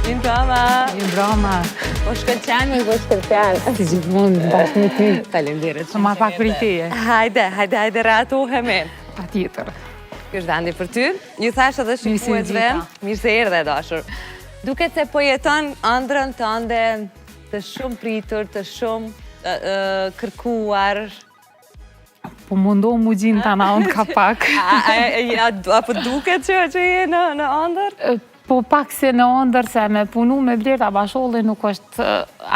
Mirë brama. Mirë brama. Po shkëlqen, po shkëlqen. Si gjithmonë bashkë me ty. Faleminderit. Sa ma pak për i teje. Hajde, ratohemi. Patjetër. Ky është vendi për ty. Ju thash edhe shikuesve, mirë se erdhe dashur. Duket se po jeton ëndrrën tënde të shumë pritur, të shumë kërkuar. Po mundohem mu gjinë të unë ka pak. Apo duket që je në ëndër? Po pak se në ëndër, se me punu me Blerta Basholli nuk është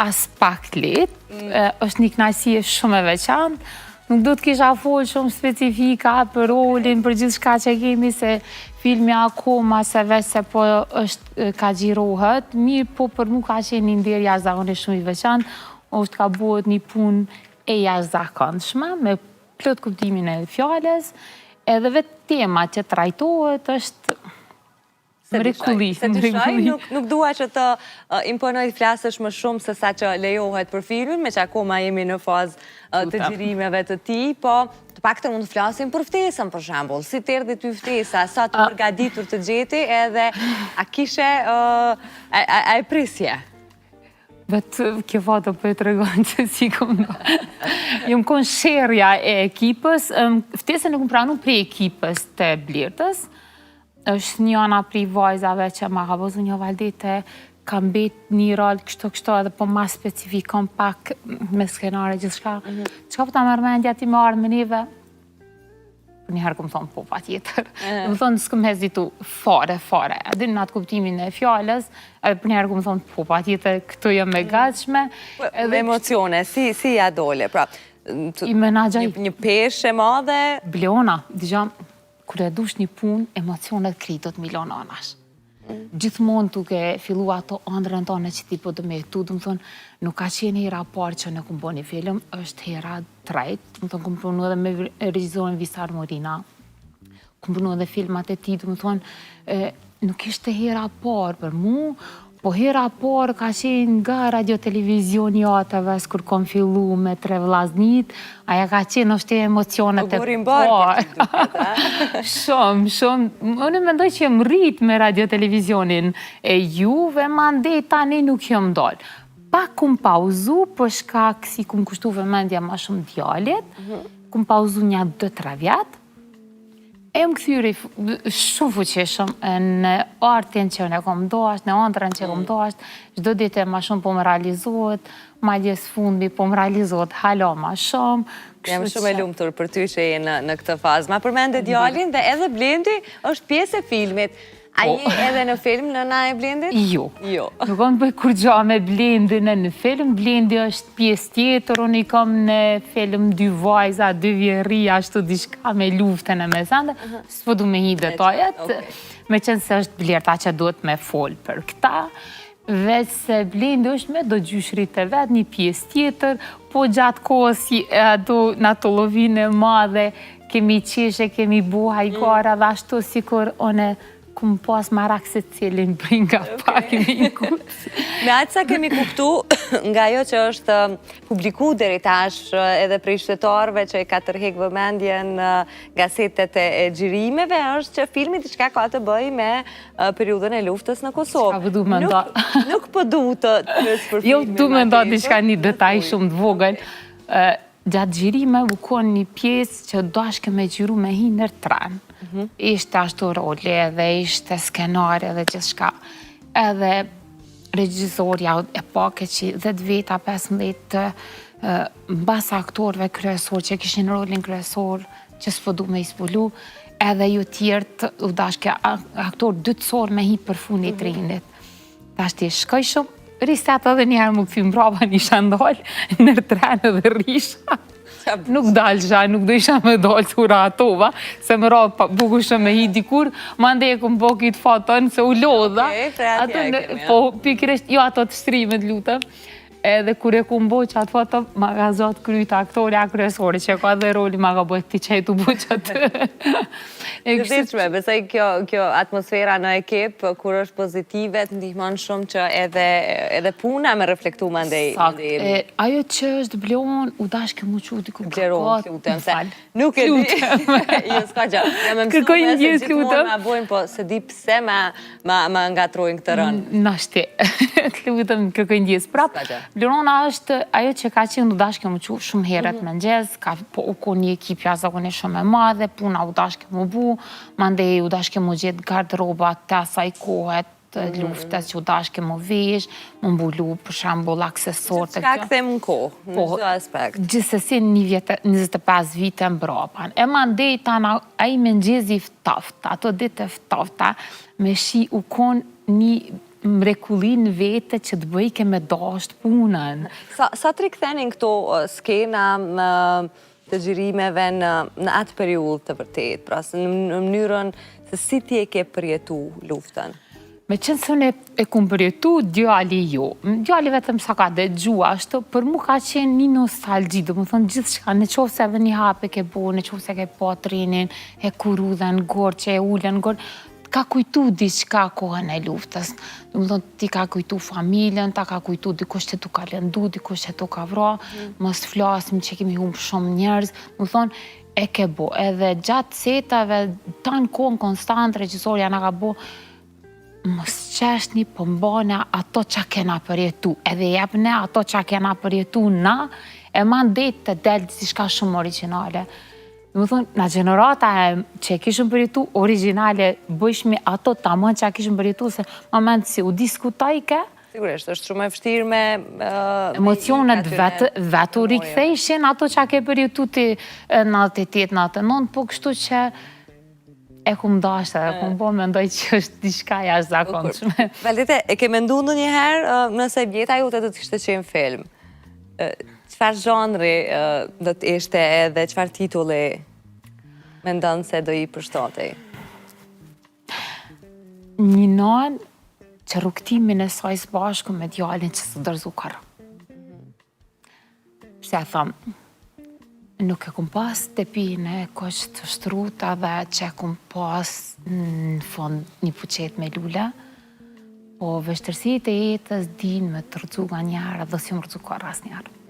as pak letë. është një kënaqësi shumë e veçantë. Nuk do të kisha folë shumë specifika për rolin, për gjithë shka që kemi, se filmi akoma se veç se po është ka gjirohet. Mirë, po për mu ka qenë një ndjerë jashtëzakonisht shumë i veçantë, është ka bëhet një punë e jashtëzakonshme, me plot kuptimin e fjales, edhe vetë tema që trajtohet është mrekulli. Se të shoj, nuk dua që të imponoj të flasësh më shumë se sa që lejohet për filmin, me që akoma jemi në fazë të gjirimeve të ti, po të pak të mund të flasim për ftesën, për shembull. Si të erdhi ty ftesa, sa të përgatitur të gjeti, edhe a kishe a e prisje? Vetë kjo foto për e të regonë që si këmë jëmë konë sherja e ekipës, ftesën nuk më pranu prej ekipës të Blertës, është një ana prej vajzave që ma ka bozu një valdite, kam bet një rol kështu edhe po ma specifikon pak me skenare gjithë shka. Qka po ta mërmendja ti me arë me neve? Për njëherë këmë thonë po pa tjetër. Më thonë s'këm hezitu fare. Edhe në atë kuptimin e fjallës, edhe për njëherë këmë thonë po pa tjetër, këtu jë me gatshme. Me emocione, si ja dole, pra, një peshe madhe? Bleona, dëgjam, kër e dush një pun, emocionet kritot milion anash. Gjithmonë duke fillu ato ëndrën tonë që ti po të me tu, dëmë thonë, nuk ka qenë hera parë që në këmë bo një film, është hera trajt, dëmë thonë, këmë punu edhe me regjizorin Visar Morina, këmë punu edhe filmat e ti, dëmë thonë, nuk ishte hera parë për mu, po hera parë ka qenë nga radio-televizioni atëve, s'kur kom fillu me Tre vllaznit, aja ka qenë është e emocionet e parë. Shumë. Unë mendoj që jem rrit me radio-televizionin e juve, ma ndej tani nuk jem dollë. Pak kum pauzu, për shkak si kum kushtu vëmendja ma shumë djallit, kum pauzu një 2-3 vjetë, e më këthyri shumë fuqeshëm në artin që në kom dosht, në ëndrën që kom dosht, çdo ditë ma shumë po më realizohet, ma gjes fundi po më realizohet hala ma shumë. Jam shumë e lumtur për ty që je në këtë fazë. Ma përmende djalin dhe edhe Blendi është pjesë e filmit. A je edhe në film nëna e Blendit? Jo. Nuk kam bëj kur gja me Blendin në film. Blendi është pjesë tjetër, unë i kam në film 2 vajza, 2 vjerri, ashtu diçka me luftën e mesande. S'po du me hi detajet, me qenë se është Blerta që duhet me folë për këta. Veç se Blendi është me do gjyshrit e vetë, një pjesë tjetër, po gjatë kohës në ato lovine madhe, kemi qeshe, kemi buha i gara dhe ashtu si kur one këmë pas marak se cilin bringa pak një kutës. Me aqë sa kemi kuptu nga jo që është publiku deri tash edhe prej shtetarve që ka tërhek vëmendjen gazetet e gjirimeve, është që filmi diçka ka të bëj me periudën e luftës në Kosovë. Qa vëdu me nda? Nuk po du të për filmin. Jo, du me nda diçka një detaj shumë të vogël. Gjatë gjirime u konë një pjesë që dashke me gjiru me hi nër tren. Ishte ashtu roli edhe ishte skenari edhe gjithë shka. Edhe regjizorja e pake që 10 veta, 15 mbas aktorve kryesor që kishin rolin kryesor që s'po du me ispullu, edhe ju tjertë u dashke aktor dytësor me hi për fundit rinit. Dashti shkoj shumë, riset edhe njerë më këthy mbrava një shandal nër tren edhe risha. Nuk dalësha, nuk do isha me dalë të ura atova, se më ra bukushë me hi dikur, ma ndje e këmë po kitë fatën, se u lodha. Po, pikiresht, jo ato të shtrimet lutëm. edhe kur e ku mbo që atë foto, ma ka zot kryta aktori a kryesori, që ka dhe roli ma ka bëjt ti që e tu bu që atë. Të diqme, besoj kjo atmosfera në ekip, kur është pozitive, të ndihmon shumë që edhe puna me reflektu më ndej. Ajo që është bleon, u dashke mu quti ku Gjeron, klutëm, se nuk e di. Jo, s'ka që, jam e mësume se gjithmonë ma bojnë, po se di pse ma ngatrojnë këtë rënë. Nashti, klutëm, kërkoj ndjes. Prap, Blerona është ajo që ka qenë u dashke mu quti shumë heret me nxez, po u ko një ekip jasakone shumë e madhe, puna u dashke mu bu, mandej u dashke mu gjithë garderoba të asaj kohet, luftës që u dashke mu vesh, mu mbulu për shambull aksesor të kjo. Që ka këthem në kohë, në gjithë aspekt? Gjithsesi 25 vite në bropan. E mandej tana, a i me nxezi ftafta, ato dite ftafta, me shi u kon një mrekullin vete që të bëjke me dasht punën. Sa të rikëthenin këto skena të gjirimeve në atë periull të vërtet, pra në mënyrën se si ti e ke përjetu luftën? Me qënë sënë e kumë përjetu, djali jo. Djali vetëm sa ka dhe gjua, është për mu ka qenë një nostalgji, dhe më thonë gjithë shka, në qovë se edhe një hape ke bo, në qovë se ke po trenin, e kuru dhe në gorë, që e ullën në gorë, ka kujtu diçka kohën e luftës. Dhe më thonë, ti ka kujtu familjen, ta ka kujtu dikush që tu ka lëndu, dikush që tu ka vra, mos flasim që kemi humë shumë njerëz. Dhe më thonë, e ke bo. Edhe gjatë setave, tanë kohën konstant, regjisorja nga ka bo, mos qeshni po mbana ato që kena përjetu. Edhe jepne ato që kena përjetu na, e man det të delë diçka shumë originale. Dhe më thonë, në generata që kishëm përjetu originale, bëjshmi ato tamën që kishëm përjetu, se moment si u diskutajke. Sigurisht, është shumë e vështirë me... Emocionet vetë u rikthejshin, ato që ke përjetu ti 98-99, po kështu që e kumë dashtë, e kumë po mendoj që është diçka jashtë zakonshme. Valdite, e ke mendu në njëherë nëse vjeta ju të kishte qenë film? Qëfar zhanri do të ishte edhe qëfar titulli me ndonë se do i përshtatej? Një nanë që rukëtimin e saj së bashku me djallin që së dërzu kara. Pse e thamë, nuk e kum pas të pine koq të shtruta dhe që e kum pas në fond një puqet me lule, po vështërsit e jetës din me të rëzu nga njerë dhe si më rëzu kara as njerë.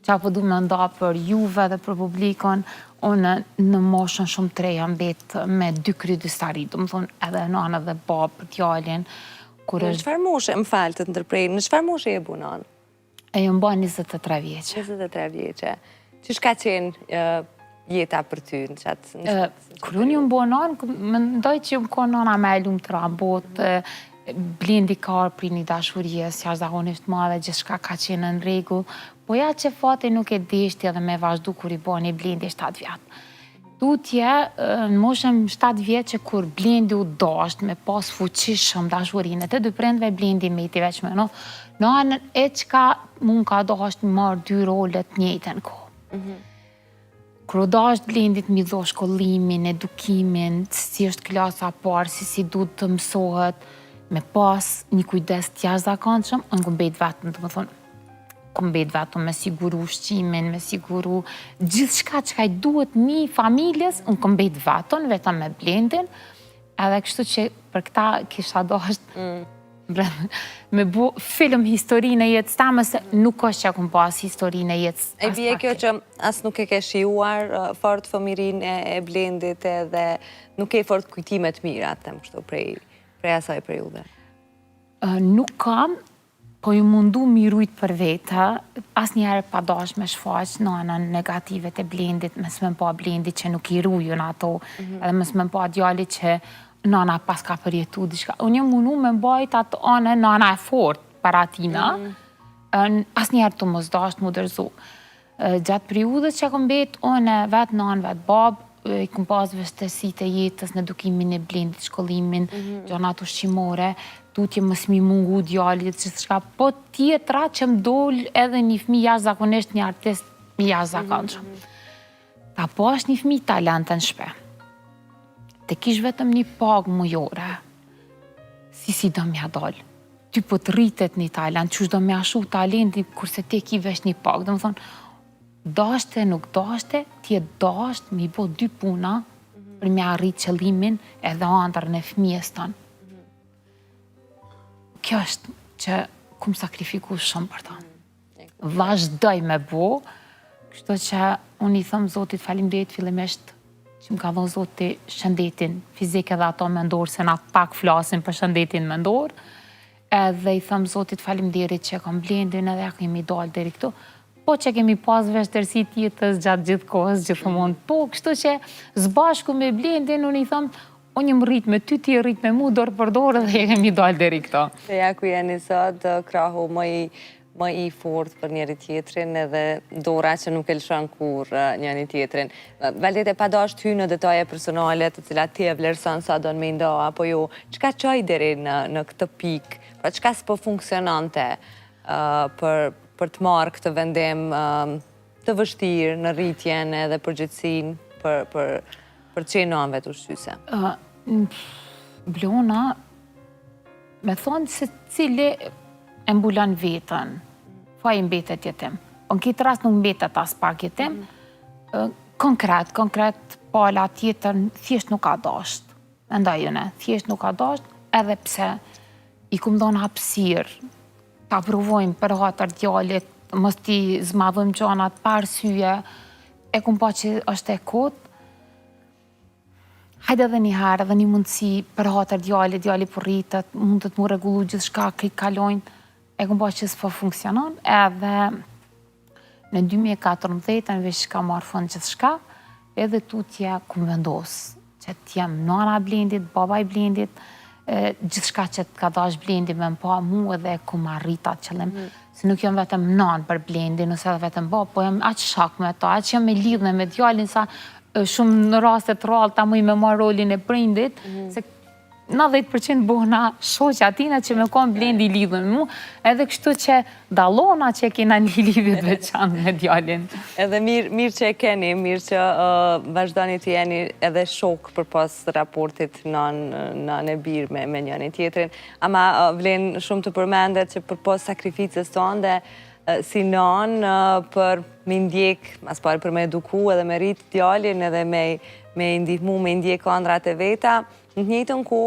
Qa po du me nda për juve dhe për publikon, unë në moshën shumë të reja mbet me 2 krydistari, du më thonë edhe nana dhe babë për djallin. Në qëfar moshe, më falë të të ndërprejnë, në qëfar moshe e bunon? E ju mba 23 vjeqe. 23 vjeqe. Që shka qenë jeta për ty në qatë? Kër unë ju mbonon, më ndoj që ju më konë nana me lumë të rambot, blindi karë për një dashurjes, që është zahonisht madhe, gjithë shka ka qenë në regull, po ja që fati nuk e deshti edhe me vazhdu kur i bo një blindi 7 vjetë. Tutje, në moshëm 7 vjetë që kur blindi u dasht me pas fuqishëm dashurinë, të dy prindve blindi me i ti veç me no, në anën e qka mund ka dasht marrë 2 rolet njëjtën ko. Kër u dasht blindit mi dho shkollimin, edukimin, si është klasa parë, si du të mësohet, me pas një kujdes t'jashtë-zakonshëm, unë kom bejt vetëm, të më thonë, kom bejt vetëm me siguru ushqimin, me siguru gjithë shka që ka i duhet një familjes, unë kom bejt vetëm me blindin, edhe kështu që për këta kisha dasht me bu film historinë e jetës ta, mëse nuk është që kom pas historinë e jetës. E bje kjo që as nuk e ke shiuar fort fëmirin e blindit edhe nuk e fort kujtimet mira, tem kështu prej asaj periude? Nuk kam, po ju mundu mirujt për veta, as njerë pa dash me shfaq në anën negative të blindit, mes me pa blindit që nuk i ruju në ato, edhe mes me pa djali që nana pas ka përjetu diçka. Unë jë mundu me mbajt atë anë nana e fort para tina, as njerë të mos dash të mu dërzu. Gjatë periudës që kom bet, unë vetë nanë, vetë babë, i kom pas vështërsitë e jetës në edukimin e blindit, shkollimin, gjonat ushqimore, tutje mos mi mungu djallit, gjithë shka, po tjetra që më dol edhe një fmi jashtëzakonisht, një artist jashtëzakonshëm. Ta po është një fmi talentën shpe. Te kish vetëm një pagë mujore, si do mja dollë. ty po të rritet një talent, që do me ashu talenti kurse ti ki vesh një pak. Dhe më thonë, dashte, nuk dashte, ti e dasht me i bo 2 puna për me arrit qëllimin edhe andrën e fëmijës tonë. Kjo është që kum sakrifiku shumë për ta. Vazhdoj me bo, kështu që unë i thëmë Zotit faleminderit fillimisht që më ka dhënë Zoti shëndetin fizik edhe ato mendor, se na pak flasin për shëndetin mendor. Edhe i thëmë Zotit faleminderit që kam Blendin edhe ja kemi dalë deri këtu. Po që kemi pas vështirësi tjetës gjatë gjithë kohës, gjithmonë. Po, kështu që zbashku me Blendin, unë i thëmë, unë jëmë rrit me ty, ti rrit me mu, dorë për dorë, dhe kemi dalë deri këto. Se ja ku jeni sot, krahu më i fort për njëri tjetrin edhe dora që nuk e lëshon kur njëri tjetrin. Valdete, pa dasht hy në detaje personale të cilat ti e vlerëson sa do në me nda, apo jo, qka qoj deri në këtë pikë, pra qka s'po funksionante për të marrë këtë vendim të vështirë në rritjen edhe përgjithsin për qenë anëve të ushqyse? Blona, me thonë se cili e mbulon vetën, fa i mbetet jetim. Në këtë rast nuk mbetet as pak jetim, konkret, pala tjetër, thjesht nuk ka dasht. Mendoj jëne, thjesht nuk ka dasht, edhe pse i kum dhonë hapësirë, ta provojmë për hatër djallit, mos ti zmadhëm gjanat pa arsye, e kum pa që është e kotë, hajde edhe një herë, edhe një mundësi për hatër djallit për rritët, mund të mu regullu gjithë shka këj kalojnë, e kum pa që s'po funksionon, edhe në 2014 në veç ka marrë fund gjithë shka, edhe tutje kum vendosë, që t'jem nana Blendit, baba i Blendit, gjithë shka që t'ka dash Blendi me mpa mu edhe kum arritat qëllim. Se nuk jam vetëm nan për Blendi, nëse edhe vetëm baba, po jam aq shak me ta, aq jam me lidhne me djallin, sa shumë në rastet rrallë ta muj me marrë rolin e prindit, se 90% bona shoqja atina që me kom Blendi lidhën mu, edhe kështu që dalona që kena një lidhjet veçantë me djallin. Edhe mirë që e keni, mirë që vazhdoni të jeni edhe shok për pas raportit në birë me njëni tjetrin. Ama vlen shumë të përmendet që për pas sakrificës të ande, si nanë për me ndjek, mas pari për me eduku edhe me rritë djallin edhe me ndihmu, me ndjek andrat e veta, në njëtën ku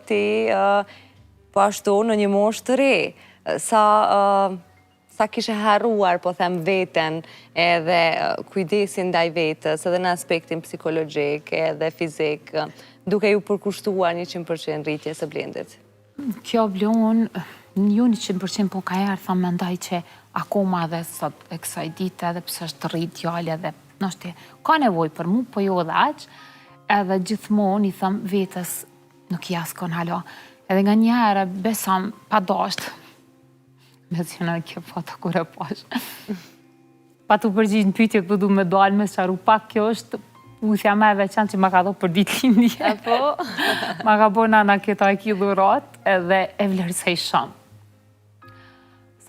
ti po ashtu në një moshë të re, sa kishe harruar, po them veten, edhe kujdesin ndaj vetës, edhe në aspektin psikologjik, edhe fizik, duke ju përkushtuar 100% rritje së Blendit? Kjo Blon, ju 100% po ka erë, thamë mendaj që akoma edhe sot e kësaj dite, edhe pësë është rrit djali, edhe nështë ka nevoj për mu, po jo edhe aqë, edhe gjithmonë i thëmë vetës nuk i askon halo. Edhe nga njëherë besam pa dasht, me që në kjo foto kur e pash. Pa të përgjith në pytje këtu me dalë me sharu pak, kjo është uthja me veçan që ma ka do për ditë lindje. Ma ka bo nana këta e ki dhurat edhe e vlerësej shumë.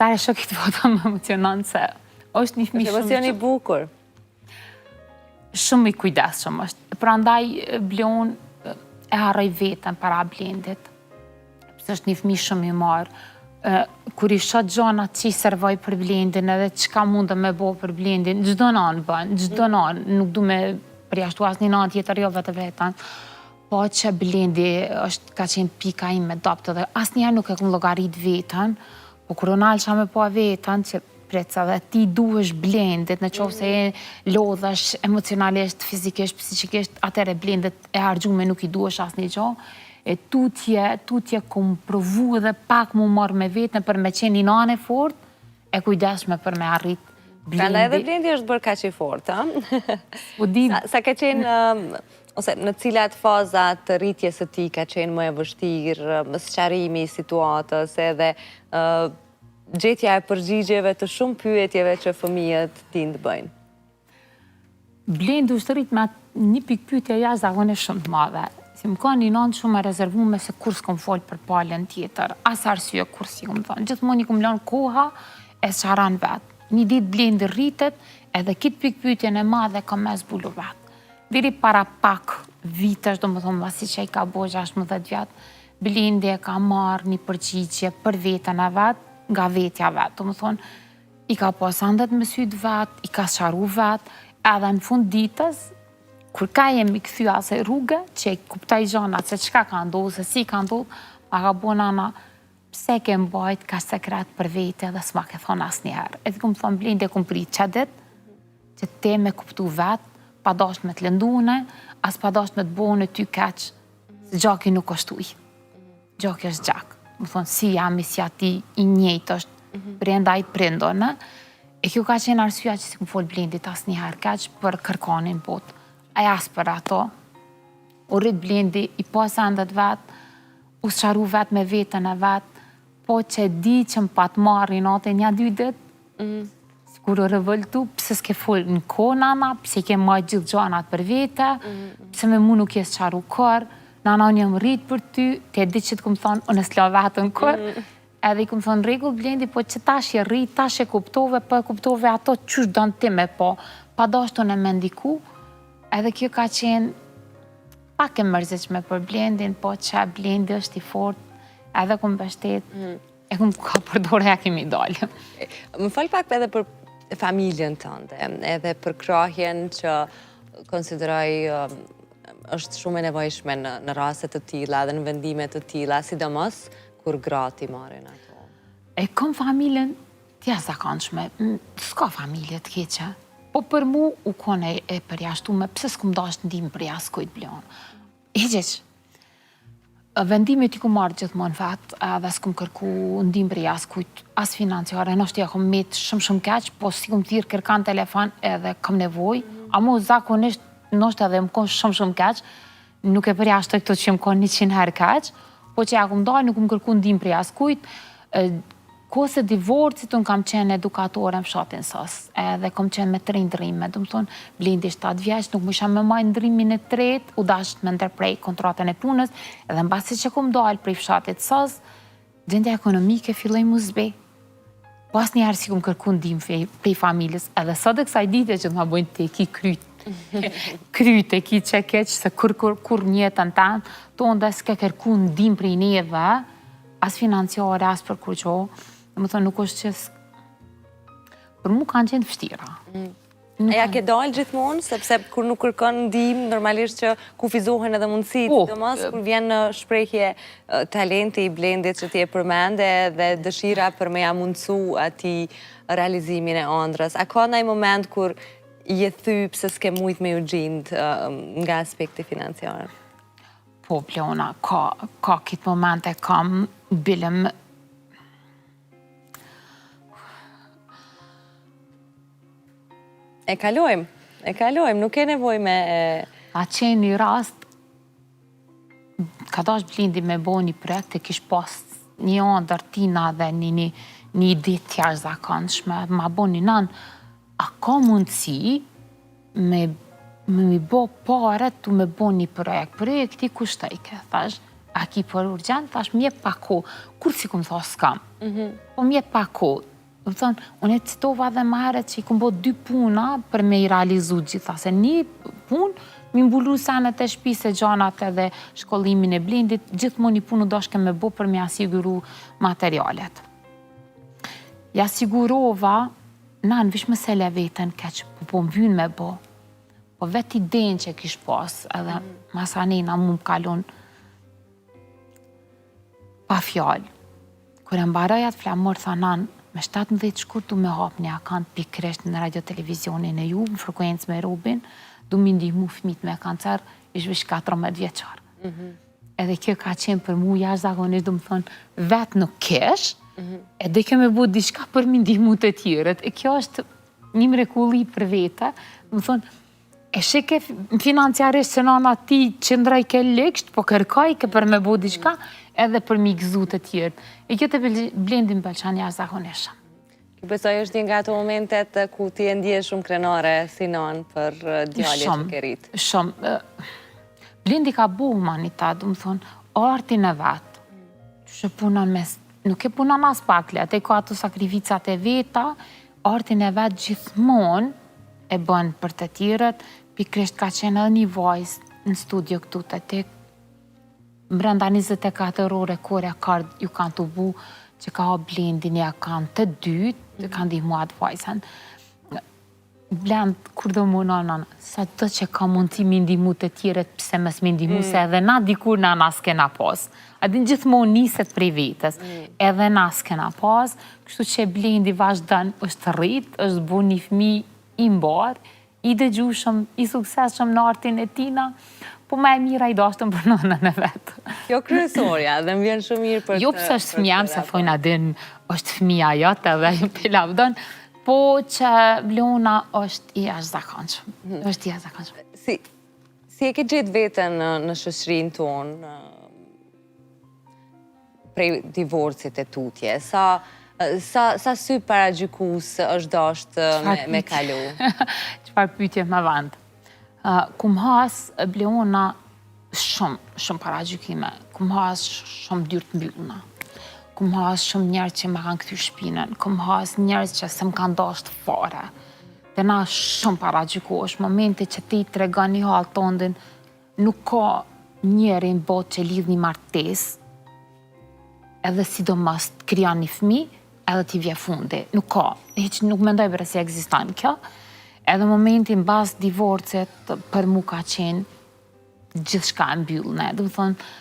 Sa e shok këtë foto më emocionant se është një fmi shumë... Emocioni bukur. Shumë i kujdes shumë është. Pra ndaj Blon e harroj vetën para Blendit. Pësë është një fmi shumë i marë. Kur i shot gjonat që i servoj për Blendin edhe qka mundë me bo për Blendin, gjdo nanë bën, gjdo nanë. Nuk du me përjashtu asë një nanë tjetër jo vetë vetën. Po që Blendi ka qenë pika im me doptë dhe asë njerë nuk e këmë logarit vetën, po kur unë alësha me po vetën që preca dhe ti duhesh Blendit, në qovë se e lodhash emocionalisht, fizikisht, psikisht, atër e Blendit e hargjume nuk i duhesh asë një gjo, e tutje kom provu edhe pak mu marrë me vetën për me qenë një nane fort, e kujdeshme për me arrit Blendi. Prandaj edhe Blendi është bërë kaq i fort, ha? Sa ka qenë, ose në cilat fazat të rritjes së ti ka qenë më e vështirë, më sqarimi i situatës edhe gjetja e përgjigjeve të shumë pyetjeve që fëmijët tin të bëjnë? Blendi është rrit me një pikë pyetje jashtëzakonisht shumë të madhe. Si më ka një nanë shumë e rezervume se kur s'kom folë për palën tjetër, as arsye kur si kom thonë. Gjithmonë i kom lënë koha e sqaran vetë. Një ditë Blendi rritet edhe kitë pikë pyetjen e madhe ka me zbulu vetë. Diri para pak vitesh, do më thonë, masi që i ka bo 16 vjetë, Blendi e ka marrë një përgjigje për vetën e vetë, nga vetja vetë. Do më thonë, i ka pas andet me sytë vetë, i ka sharu vetë, edhe në fund ditës, kur ka jemi këthy asaj rrugë, që e kuptaj gjanat se qka ka ndodhë, se si ka ndodhë, ma ka bo nana, pse ke mbajt ka sekret për vete dhe s'ma ke thonë asë njëherë. E të këmë thonë, Blendi e këmë prit që dit, që te me kuptu vetë, pa dasht me të lëndune, as pa dasht me të bone ty keq, se gjaki nuk është uj. Gjaki është gjak. Më thonë, si jam i si ati i njejtë është brenda i prindone. E kjo ka qenë arsyeja që si më folë Blendit asë njëherë keq për kërkanin botë. Aja asë për ato. U rritë Blendi i pas andet vetë, u sharu vetë me vetën e vetë, po që di që më patë marri natë një 2 ditë, kur u revoltu, pëse s'ke folë në konana, pëse ke majtë gjithë gjanat për vete, pëse me mu nuk jesë qaru kërë, nana unë jam rritë për ty, te di që të këmë thonë, unë s'la vetën kërë, edhe i këmë thonë regull Blendi, po që tash je rritë, tash e kuptove, po e kuptove ato qysh dënë ti me po, pa dashtë unë e me ndiku, edhe kjo ka qenë pak e mërziqme për Blendin, po që Blendi është i fort, edhe këmë bështet, e këmë ka përdore ja kemi dalë. Më falë pak edhe për familjen tënde, edhe për krahjen që konsideroj është shumë e nevojshme në rastet të tilla dhe në vendimet të tilla, sidomos kur grati marrin ato. E kom familjen tja zakonshme, s'ka familje të keqe. Po për mu u kone e përjashtume, pse s'kum dasht ndim për jaskujt Bleon. Heqeq, vendimit i ku marrë gjithmonë vetë, edhe s'kum kërku ndim për jaskujt, as financiare, nështë ja kom metë shumë keq, po si kum thirë kërkan telefon edhe kam nevoj, a mu zakonisht nështë edhe më konë shumë keq, nuk e përjashtoj këto që më konë 100 herë keq, po që ja kum dalë, nuk më kërku ndim për jaskujt, kose divorcit, unë kam qenë edukatore në fshatin sas, edhe kam qenë me 3 ndrime, du më thonë, Blendi 7 vjeç, nuk më isha me maj ndrimin e 3, u dasht me ndërprej kontratën e punës, edhe në basi që kom dalë prej fshatit sas, gjendja ekonomike filloj mu zbe. Pas një herë si kom kërku ndim prej familjes, edhe sot e kësaj dite që të ma bojnë të ki kryt. Kryt e ki që keq, se kur njetën tanë, tonë dhe s'ke kërku ndim prej neve, as financiare, as për kur qo, dhe më thonë nuk është që për mu kanë qenë vështira. E ja ke dalë gjithmonë, sepse kur nuk kërkon ndim, normalisht që kufizohen edhe mundësit, domos kur vjen në shprehje talenti i Blendit që ti e përmende dhe dëshira për me ja mundësu ati realizimin e ëndrës. A ka ndaj moment kur je thy pse s'ke mujt me ju gjind nga aspekti financiar? Po, Bleona, ka këtë momente kam bilëm. E kalojmë, nuk e nevoj me... A qenë një rast, ka dash Blendi me bo një projekt e kish pas një ëndër tina dhe një ide tjash zakonshme, ma bo një nanë, a ka mundësi me bo pare të me bo një projekt. Projekti kushtajke, thash, a ki për urgent, thash, mje pako, kur si këmë thash s'kam, po mje pako. Unë e citova dhe maret që i këmë bo 2 puna për me i realizu gjitha, se një pun, mi mbullu senet e shpise gjanat edhe shkollimin e Blendit, gjithmonë një punu dashke me bo për me asiguru materialet. Ja sigurova, në vish më sele vetën keq, po më vynë me bo, po vetë idenë që kish pas, edhe masanina mu më kalon pa fjallë. Kër e mbarajat flamur, tha nanë, me 17 shkur du me hap një akant pikresht në radio-televizionin e ju, në frekuencë me Robin, du mi ndihmu fëmit me kancer, ishtë vish 14 vjeqar. Edhe kjo ka qenë për mu jashtë zakonisht, du më thonë, vetë nuk kesh, edhe kjo me bu diçka për mi ndihmu të tjërët. E kjo është një mrekulli për vete, du më thonë, e shike financiarisht se nana ti qëndroj ke lekësht, po kërkaj ke për me bu diçka, edhe për mi gëzu të tjërët. E kjo të Blendin pëlqan jashtë zakonishëm. Besoj është një nga ato momentet ku ti e ndje shumë krenare si non për djallit që ke rritë. Shumë. Blendi ka bu humanitat, du më thonë, artin e vetë. Që punon me... Nuk e punon as pakle, atë e ka ato sakrificat e veta, artin e vetë gjithmonë e bën për të tjërët, pikrisht ka qenë edhe një vajzë në studio këtu të tek. brenda 24 ore kore ju kanë të bu që ka Blendin, ja kanë të dytë, kanë ndihmu atë vajzën. Blend, kur do më nana, sa të që ka mundësi me ndihmu të tjeret, pse mes me ndihmu, se edhe na dikur na s'kena pas. Adin gjithmonë niset prej vetës, edhe na s'kena pas, kështu që Blendi vazhdan është rrit, është bu një fmi i mbar, i dëgjushëm, i sukseshëm në artin e tina, po me e mira i dashtëm për nënën e vetë. Jo kryesorja, dhe më vjen shumë mirë për të... Jo pëse është fëmijam, se thojnë adin është fëmija jote dhe i pelavdon, po që Vlona është i jashtëzakonshëm. Është i jashtëzakonshëm. Si e ke gjetë vetën në shoqërinë tonë prej divorcit e tutje? Sa sy paragjykues është dashtë me kalu? Çfarë pyetje më vend? Kum has Vlona shumë paragjykime. Kum has shumë dyert mbyllna. Kum has shumë njerëz që më kanë kthy shpinën, kum has njerëz që s'm kanë dashur fare. Dhe na shumë paragjykohesh, momente që ti tregon një hall tondën, nuk ka njeri në botë që lidh një martesë, edhe sidomos të krijon një fëmijë, edhe t'i vje fundi. Nuk ka, hiç nuk mendoj për se ekziston kjo. Edhe momentin mbas divorcit për mu ka qenë gjithçka e mbyllne. Do të thonë,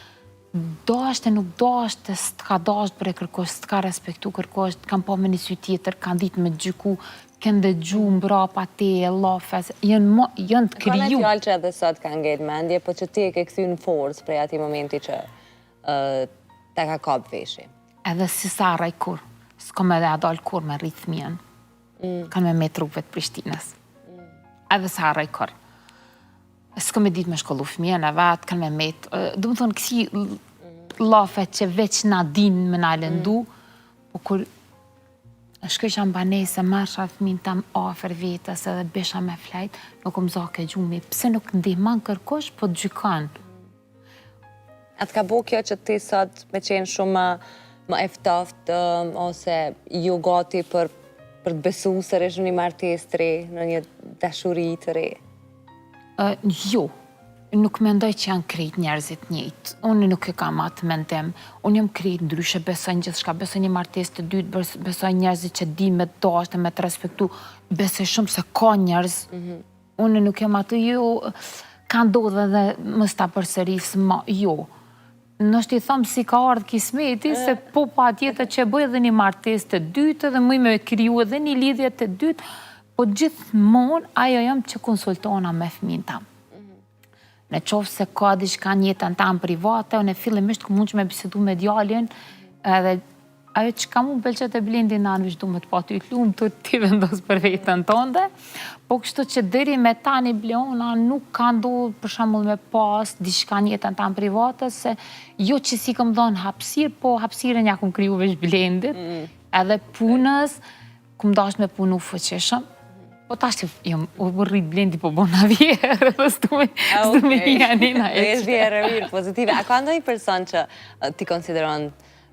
dashte, nuk dashte, s'ka dasht për e kërkosh, s'ka respektu kërkosh, kam po me një sy tjetër, kanë ditë me gjyku, kënë dëgju mbrapa te, lafes, janë të kriju. Ka në fjallë që edhe sot ka ngejt mendje, po që ti e ke këthy në forës prej ati momenti që ta ka kap veshi. Edhe si sa arraj kur, s'kom edhe adal kur me rritë fëmijën, kanë me trupet Prishtinës. Edhe sa arraj kur. S'kom e ditë me shkollu fëmijën e vetë, kanë me metë, du më thonë kësi lafet që veç na din me na lëndu, po kur shkësha në banese, marsha fëmin tam afer vetës edhe besha me flejt, nuk më zake gjumi, pse nuk ndihman kërkosh, po të gjykan. Atë ka bo kjo që ti sot me qenë shumë më eftoft, ose ju gati për të besu se resh një martes të re, në një dashuri të re? Jo, nuk mendoj që janë krejt njerëzit njëjtë. Unë nuk e kam atë mendim. Unë jam krejt ndryshe, besoj në gjithçka, besoj një martes të dytë, besoj njerëzit që di me të dashtë, me të respektu, besoj shumë se ka njerëz. Unë nuk jam atë, jo, ka ndodhe dhe mos ta përsëris, jo. Nështë i thamë si ka ardhë kismeti, se po pa tjetër që bëj edhe një martes të dytë, dhe mëj me kriju edhe një lidhje të dytë, po gjithmonë ajo jam që konsultona me fëmin tam. Në qofë se ka diçka në jetën tam private, unë fillimisht ku mund që me bisedu me djalin, edhe ajo që ka mu pëlqet e Blendi në anëvish du me të pati të lumë, të ti vendos për vetën tënde, po kështu që deri me tani Bleona nuk ka ndodhur për shembull me pas diçka në jetën tam private, se jo që si kam dhënë hapësirë, po hapësirën ja kum kriju veç Blendit, edhe punës, kum dash me punu fuqishëm. Po tash jam u rrit Blendi po bona vjerë, dhe s'du me janina e që. Është vjerë mirë, pozitive. A ka ndonjë person që ti konsideron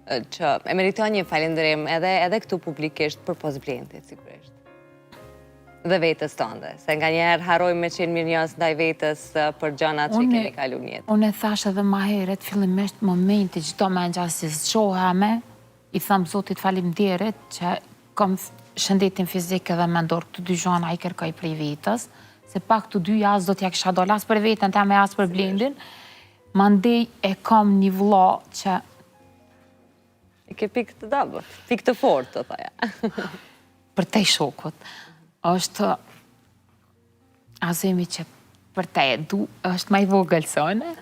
që e meriton një falënderim edhe këtu publikisht për pos Blendit, sigurisht? Dhe vetës tënde, se nga njerë harrojmë me qenë mirënjohës ndaj vetës për gjanat që i kemi kalu njëtë. Unë e thash edhe ma heret, fillimisht momenti çdo me në gjasë si zgjoheme, i thamë Zotit faleminderit që kam shëndetin fizik edhe mendor, këtu dy gjana i kërkoj prej vetës, se pak të dy jasë do t'ja kisha dole as për vetën, ta me as për Blendin, mandej e kam një vëlla që... E ke pikë të dabët, pikë të fort, të thaja. Për te shokut, është azemi që për te du, është ma i vogël sone,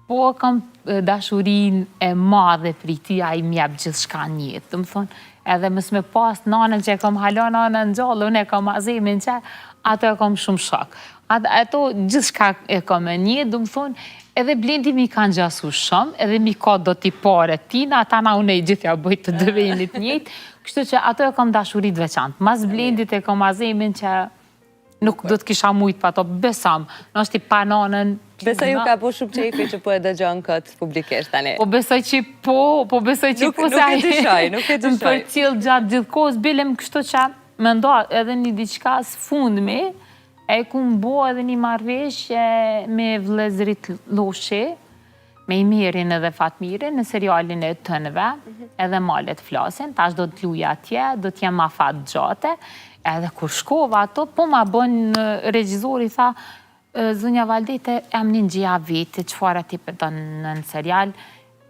po kam dashurin e madhe për i ti, a i mjep gjithë shka njëtë, të më thonë, edhe mës me pas nanën që e kam halon nanën gjallë, unë e kam azemin që, ato e kam shumë shok. Ato gjithë shka e kam e një, du më thonë, edhe Blendi mi kanë gjasu shumë, edhe mi ka do t'i pare tina, ata na unë e gjithja bëjt të dëvenit njëtë, kështu që ato e kam dashurit veçantë. Mas Blendit e kam azemin që nuk do t'kisha mujtë pa to, besam, nështë i pa nanën. Besoj ju ka po shumë qefi që po e dëgjon këtë publikisht tani. Po besoj që po besoj që po Nuk e dyshoj, nuk e dyshoj. Për cilë gjatë gjithë kohës, bilem kështu që me ndo edhe një diçka së fundmi, e ku më bo edhe një marrëveshje me vëllezërit Loshi, me i mirin edhe Fatmirin në serialin e tënëve, edhe malet flasin, tash do të luja atje, do t'jem ma fat gjate, edhe kur shkova ato, po ma bën regjizori, tha, Zënja Valdete, emnin gjia viti, qëfar ati për të në serial,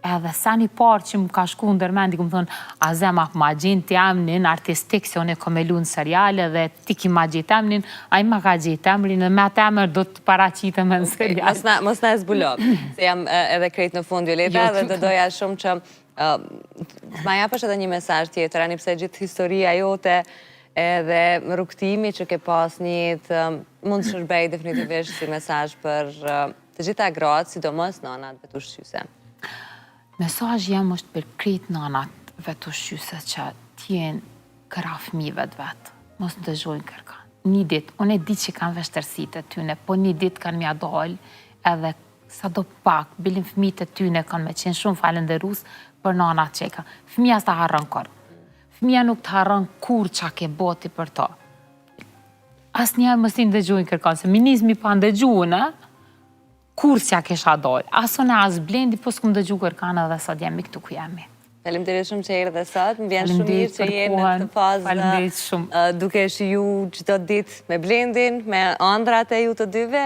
edhe sa një parë që më ka shku në dërmendi, këmë thonë, a zema ma gjinë të emnin artistik, se unë e komelu në seriale, dhe ti ki ma gjitë emnin, a i ma ka gjitë emrin, dhe me atë emër do të paraqite me në serial. Mos na e zbulop, se jam edhe krejt në fund, Violeta, dhe të doja shumë që ma japësh edhe një mesazh tjetër, ani pse gjithë historia jote, edhe rrugtimi që ke pas njët, mund të shërbej definitivisht si mesazh për të gjitha gratë, sidomos nënat vetushqyse. Mesazhi jam është për krejt nanat vetushqyse që t'jenë këra fëmijëve të vetë. Mos në dëgjojnë kërka. Një ditë, unë e di që kanë vështërsitë të tyne, po një ditë kanë mja dollë edhe sa do pak, bilin fëmijët e tyne kanë me qenë shumë falenderus për nanat që ka. Fëmija s'ta harron kërë. Fëmija nuk të harron kur qa ke boti për to. Asë një mos t'i ndëgjojnë kërka, se minizmi pa ndëgjojnë, kur s'ja kesha dojë. Aso në as blendi, po s'kum dëgju kërkana dhe sot jemi këtu ku jemi. Faleminderit shumë që erë dhe sot, më vjen shumë mirë që jenë në këtë fazë duke shiju çdo ditë me blendin, me ëndrat e ju të dyve.